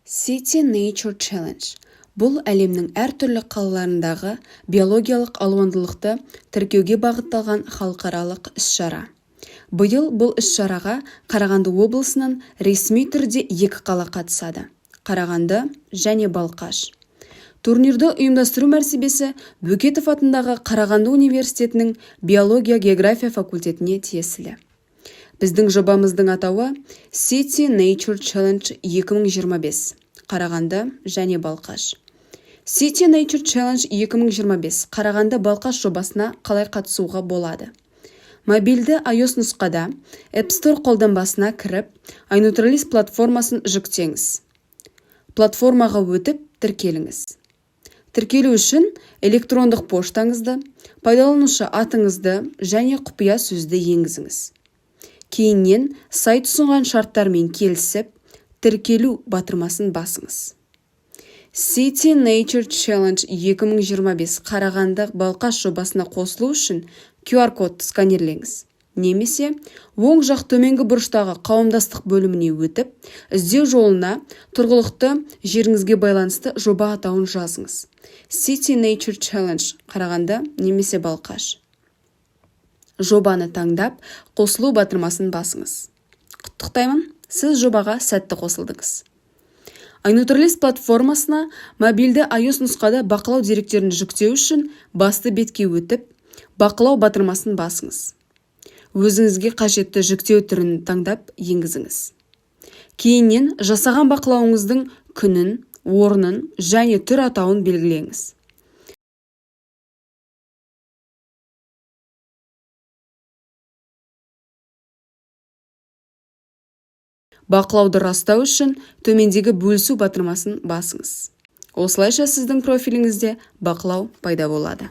City Nature Challenge бұл әлемнің әртүрлі қалаларындағы биологиялық алуандылықты тіркеуге бағытталған халықаралық іс-шара. Биыл бұл іс-шараға Қарағанды облысынан ресми түрде 2 қала қатысады: Қарағанды және Балқаш. Турнирді ұйымдастыру мәртебесі Бөкетов атындағы Қарағанды университетінің биология-география факультетіне тиесілі. Біздің жобамыздың атауы City Nature Challenge 2025, Қарағанды және Балқаш. City Nature Challenge 2025 Қарағанды-Балқаш жобасына қалай қатысуға болады? Мобильді iOS нұсқада App Store қолданбасына кіріп, iNaturalist платформасын жүктеңіз. Платформаға өтіп, тіркеліңіз. Тіркелу үшін электрондық поштаңызды, пайдаланушы атыңызды және құпия сөзді енгізіңіз. Кейіннен сайт ұсынған шарттармен келісіп, тіркелу батырмасын басыңыз. City Nature Challenge 2025 Қарағанды-Балқаш жобасына қосылу үшін QR-кодты сканерлеңіз. Немесе оң жақ төменгі бұрыштағы қауымдастық бөліміне өтіп, іздеу жолына тұрғылықты жеріңізге байланысты жоба атауын жазыңыз. City Nature Challenge Қарағанды немесе Балқаш. Жобаны таңдап, қосылу батырмасын басыңыз. Құттықтаймын, сіз жобаға сәтті қосылдыңыз. iNaturalist платформасына мобильді iOS нұсқада бақылау деректерін жүктеу үшін басты бетке өтіп, бақылау батырмасын басыңыз. Өзіңізге қажетті жүктеу түрін таңдап енгізіңіз. Кейіннен жасаған бақылауыңыздың күнін, орнын және түр атауын белгілеңіз. Бақылауды растау үшін төмендегі бөлісу батырмасын басыңыз. Осылайша сіздің профиліңізде бақылау пайда болады.